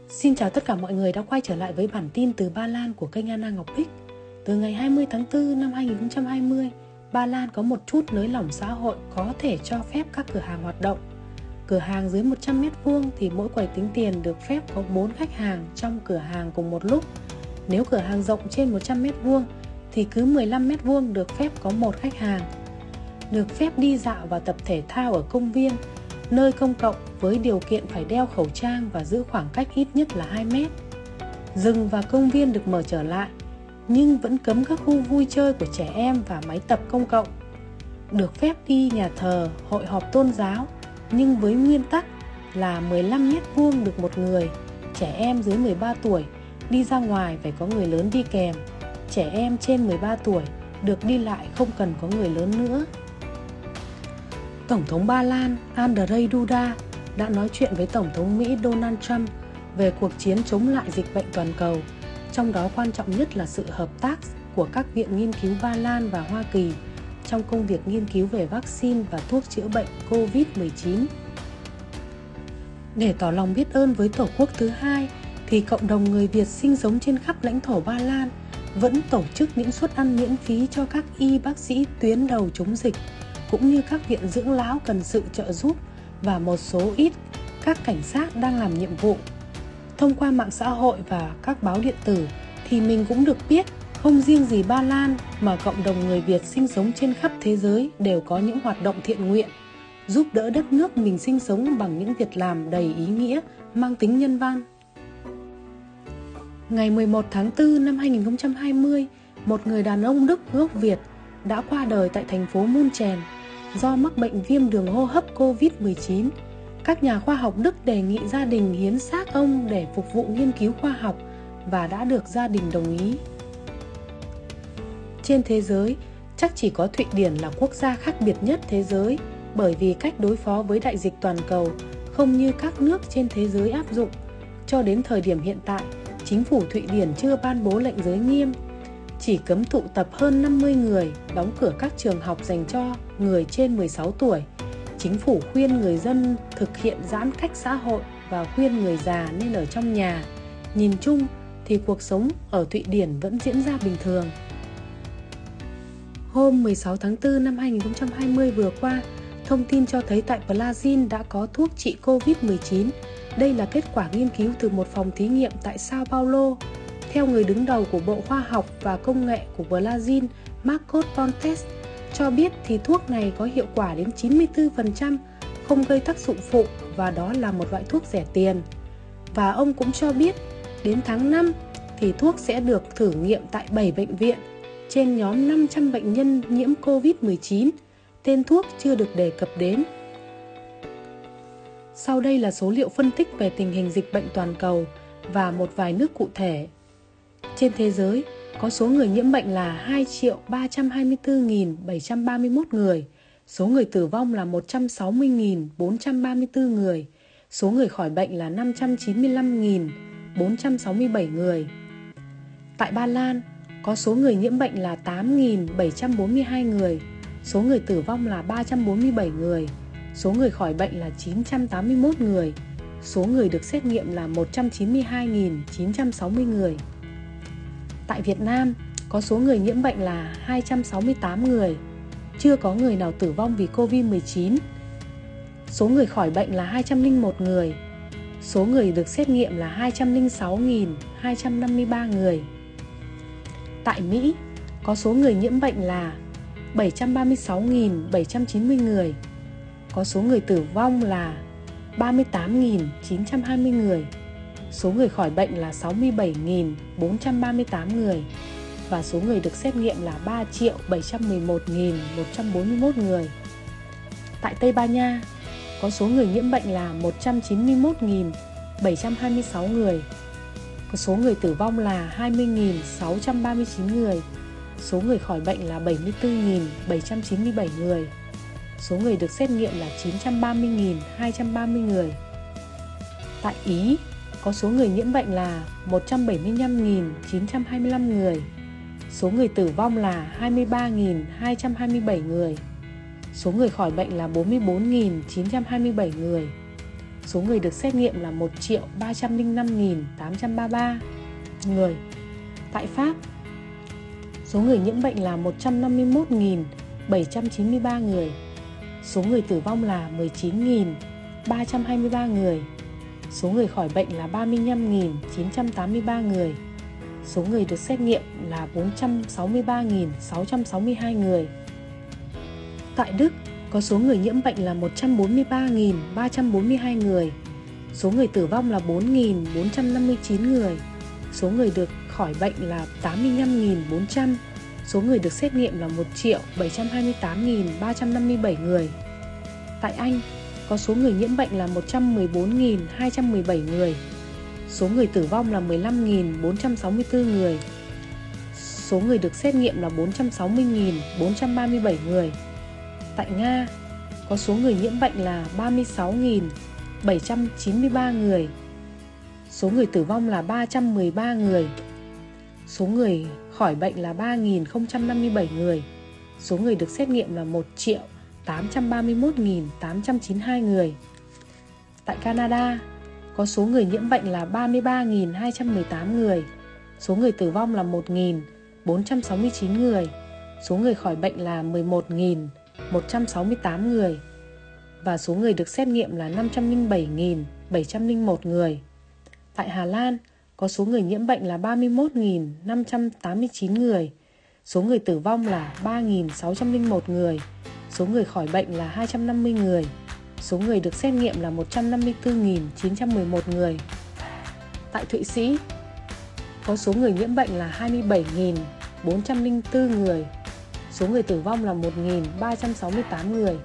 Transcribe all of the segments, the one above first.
Xin chào tất cả mọi người đã quay trở lại với bản tin từ Ba Lan của kênh Anna Ngọc Bích. Từ ngày 20 tháng 4 năm 2020, Ba Lan có một chút nới lỏng xã hội có thể cho phép các cửa hàng hoạt động. Cửa hàng dưới 100m² thì mỗi quầy tính tiền được phép có 4 khách hàng trong cửa hàng cùng một lúc. Nếu cửa hàng rộng trên 100m² thì cứ 15m² được phép có một khách hàng. Được phép đi dạo và tập thể thao ở công viên, nơi công cộng với điều kiện phải đeo khẩu trang và giữ khoảng cách ít nhất là 2 mét. Rừng và công viên được mở trở lại, nhưng vẫn cấm các khu vui chơi của trẻ em và máy tập công cộng. Được phép đi nhà thờ, hội họp tôn giáo, nhưng với nguyên tắc là 15m² được một người. Trẻ em dưới 13 tuổi đi ra ngoài phải có người lớn đi kèm. Trẻ em trên 13 tuổi được đi lại không cần có người lớn nữa. Tổng thống Ba Lan Andrzej Duda đã nói chuyện với Tổng thống Mỹ Donald Trump về cuộc chiến chống lại dịch bệnh toàn cầu, trong đó quan trọng nhất là sự hợp tác của các viện nghiên cứu Ba Lan và Hoa Kỳ trong công việc nghiên cứu về vaccine và thuốc chữa bệnh COVID-19. Để tỏ lòng biết ơn với Tổ quốc thứ hai, thì cộng đồng người Việt sinh sống trên khắp lãnh thổ Ba Lan vẫn tổ chức những suất ăn miễn phí cho các y bác sĩ tuyến đầu chống dịch, cũng như các viện dưỡng lão cần sự trợ giúp và một số ít các cảnh sát đang làm nhiệm vụ. Thông qua mạng xã hội và các báo điện tử thì mình cũng được biết không riêng gì Ba Lan mà cộng đồng người Việt sinh sống trên khắp thế giới đều có những hoạt động thiện nguyện, giúp đỡ đất nước mình sinh sống bằng những việc làm đầy ý nghĩa, mang tính nhân văn. Ngày 11 tháng 4 năm 2020, một người đàn ông Đức gốc Việt đã qua đời tại thành phố München do mắc bệnh viêm đường hô hấp COVID-19. Các nhà khoa học Đức đề nghị gia đình hiến xác ông để phục vụ nghiên cứu khoa học và đã được gia đình đồng ý. Trên thế giới, chắc chỉ có Thụy Điển là quốc gia khác biệt nhất thế giới bởi vì cách đối phó với đại dịch toàn cầu không như các nước trên thế giới áp dụng. Cho đến thời điểm hiện tại, chính phủ Thụy Điển chưa ban bố lệnh giới nghiêm, chỉ cấm tụ tập hơn 50 người, đóng cửa các trường học dành cho người trên 16 tuổi. Chính phủ khuyên người dân thực hiện giãn cách xã hội và khuyên người già nên ở trong nhà. Nhìn chung thì cuộc sống ở Thụy Điển vẫn diễn ra bình thường. Hôm 16 tháng 4 năm 2020 vừa qua, thông tin cho thấy tại Brazil đã có thuốc trị COVID-19. Đây là kết quả nghiên cứu từ một phòng thí nghiệm tại Sao Paulo. Theo người đứng đầu của Bộ Khoa học và Công nghệ của Brazil, Marcos Pontes, cho biết thì thuốc này có hiệu quả đến 94%, không gây tác dụng phụ và đó là một loại thuốc rẻ tiền. Và ông cũng cho biết đến tháng 5 thì thuốc sẽ được thử nghiệm tại 7 bệnh viện trên nhóm 500 bệnh nhân nhiễm COVID-19. Tên thuốc chưa được đề cập đến. Sau đây là số liệu phân tích về tình hình dịch bệnh toàn cầu và một vài nước cụ thể. Trên thế giới, có số người nhiễm bệnh là 2.324.731 người, số người tử vong là 160.434 người, số người khỏi bệnh là 595.467 người. Tại Ba Lan, có số người nhiễm bệnh là 8.742 người, số người tử vong là 347 người, số người khỏi bệnh là 981 người, số người được xét nghiệm là 192.960 người. Tại Việt Nam, có số người nhiễm bệnh là 268 người, chưa có người nào tử vong vì COVID-19. Số người khỏi bệnh là 201 người, số người được xét nghiệm là 206.253 người. Tại Mỹ, có số người nhiễm bệnh là 736.790 người, có số người tử vong là 38.920 người, số người khỏi bệnh là 67.438 người và số người được xét nghiệm là 3.711.141 người. Tại Tây Ban Nha, có số người nhiễm bệnh là 191.726 người, có số người tử vong là 20.639 người, số người khỏi bệnh là 74.797 người, số người được xét nghiệm là 930.230 người. Tại Ý, có số người nhiễm bệnh là 175.925 người, số người tử vong là 23.227 người, số người khỏi bệnh là 44.927 người, Số người được xét nghiệm là 1.305.833 người. Tại Pháp, số người nhiễm bệnh là 151.793 người. Số người tử vong là 19.323 người. Số người khỏi bệnh là 35.983 người. Số người được xét nghiệm là 463.662 người. Tại Đức, có số người nhiễm bệnh là 143.342 người. Số người tử vong là 4.459 người. Số người được khỏi bệnh là 85.400. Số người được xét nghiệm là 1.728.357 người. Tại Anh, có số người nhiễm bệnh là 114.217 người. Số người tử vong là 15.464 người. Số người được xét nghiệm là 460.437 người. Tại Nga, có số người nhiễm bệnh là 36.793 người. Số người tử vong là 313 người. Số người khỏi bệnh là 3.057 người. Số người được xét nghiệm là 1.831.892 người. Tại Canada, có số người nhiễm bệnh là 33.218 người. Số người tử vong là 1.469 người. Số người khỏi bệnh là 11.168 người. Và số người được xét nghiệm là 507.701 người. Tại Hà Lan, có số người nhiễm bệnh là 31.589 người. Số người tử vong là 3.601 người. Số người khỏi bệnh là 250 người. Số người được xét nghiệm là 154.911 người. Tại Thụy Sĩ, có số người nhiễm bệnh là 27.404 người. Số người tử vong là 1.368 người.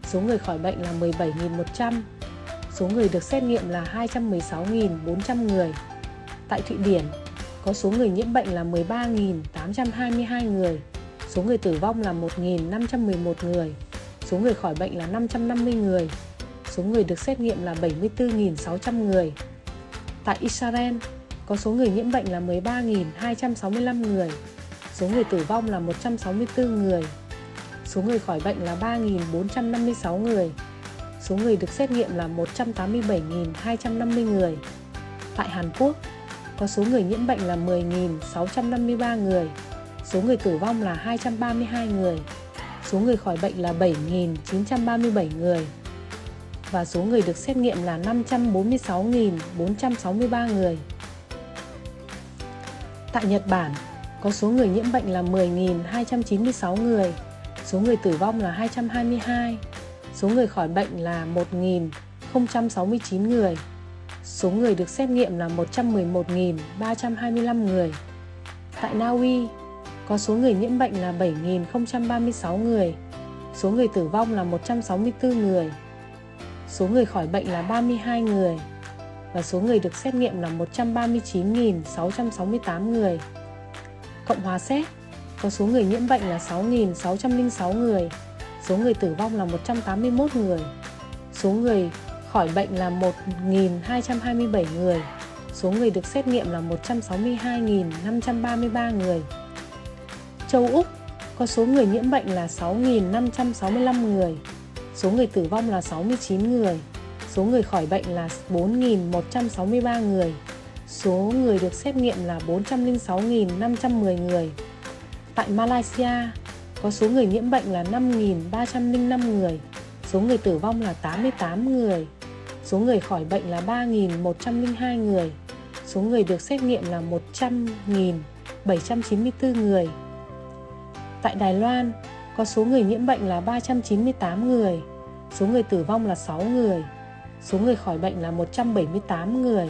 Số người khỏi bệnh là 17.100. Số người được xét nghiệm là 216.400 người. Tại Thụy Điển, có số người nhiễm bệnh là 13.822 người. Số người tử vong là 1.511 người. Số người khỏi bệnh là 550 người. Số người được xét nghiệm là 74.600 người. Tại Israel, có số người nhiễm bệnh là 13.265 người. Số người tử vong là 164 người. Số người khỏi bệnh là 3.456 người. Số người được xét nghiệm là 187.250 người. Tại Hàn Quốc, có số người nhiễm bệnh là 10.653 người. Số người tử vong là 232 người. Số người khỏi bệnh là 7.937 người. Và số người được xét nghiệm là 546.463 người. Tại Nhật Bản, có số người nhiễm bệnh là 10.296 người. Số người tử vong là 222. Số người khỏi bệnh là 1.069 người. Số người được xét nghiệm là 111.325 người. Tại Na Uy, có số người nhiễm bệnh là 7.036 người. Số người tử vong là 164 người. Số người khỏi bệnh là 32 người. Và số người được xét nghiệm là 139.668 người. Cộng hòa Séc, có số người nhiễm bệnh là 6.606 người. Số người tử vong là 181 người. Số người khỏi bệnh là 1.227 người. Số người được xét nghiệm là 162.533 người. Châu Úc, có số người nhiễm bệnh là 6.565 người. Số người tử vong là 69 người. Số người khỏi bệnh là 4.163 người. Số người được xét nghiệm là 406.510 người. Tại Malaysia, có số người nhiễm bệnh là 5.305 người. Số người tử vong là 88 người. Số người khỏi bệnh là 3.102 người. Số người được xét nghiệm là 100.794 người. Tại Đài Loan, có số người nhiễm bệnh là 398 người. Số người tử vong là 6 người. Số người khỏi bệnh là 178 người.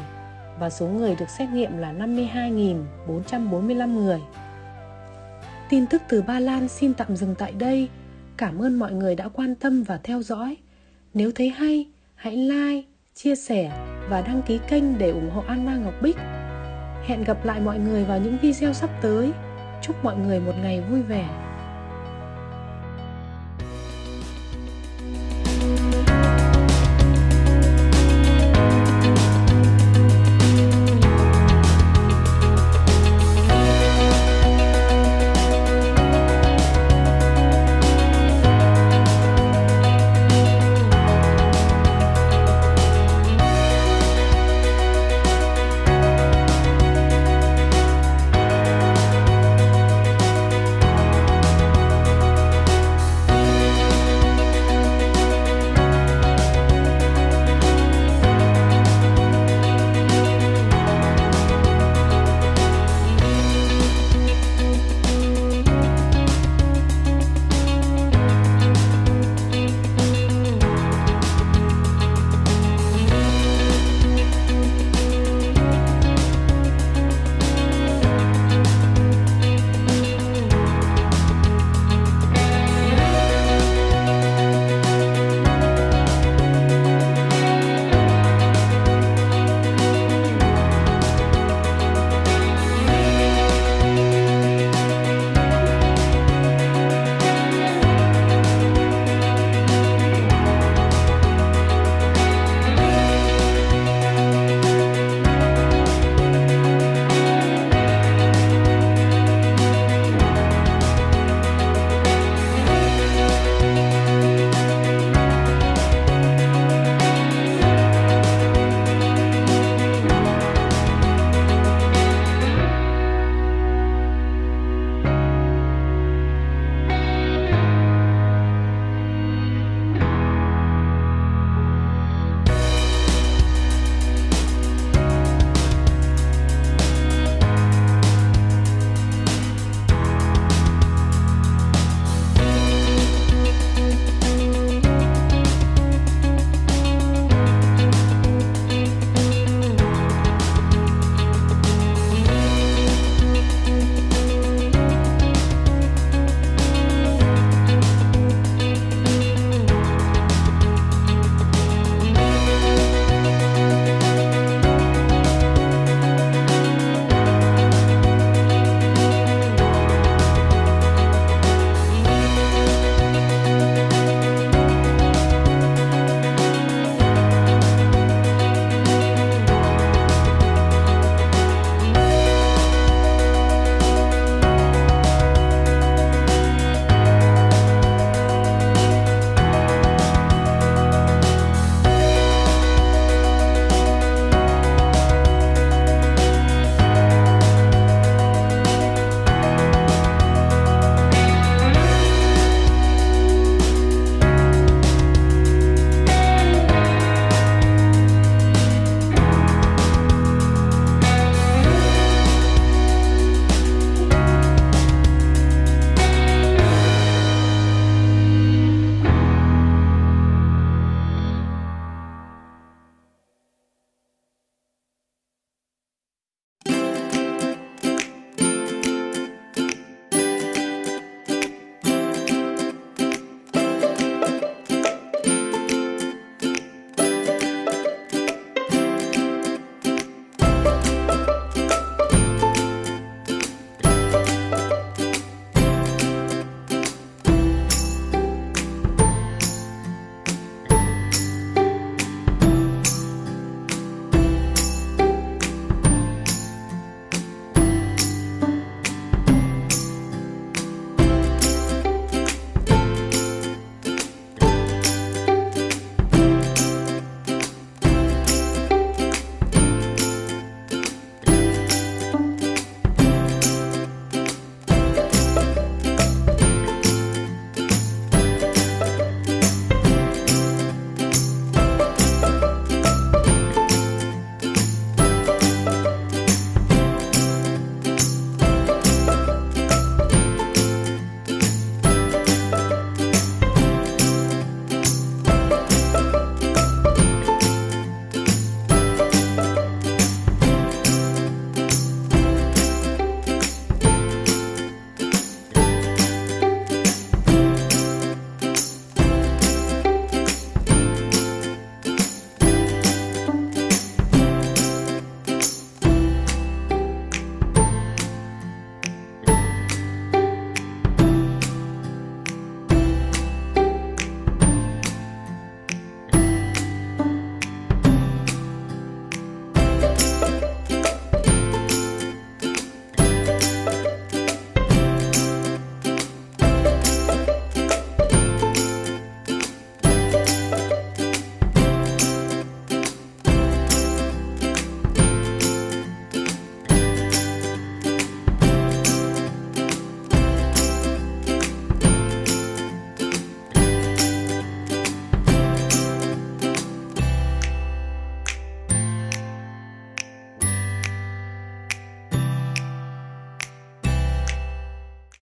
Và số người được xét nghiệm là 52.445 người. Tin tức từ Ba Lan xin tạm dừng tại đây. Cảm ơn mọi người đã quan tâm và theo dõi. Nếu thấy hay, hãy like, chia sẻ và đăng ký kênh để ủng hộ Anna Ngọc Bích. Hẹn gặp lại mọi người vào những video sắp tới. Chúc mọi người một ngày vui vẻ.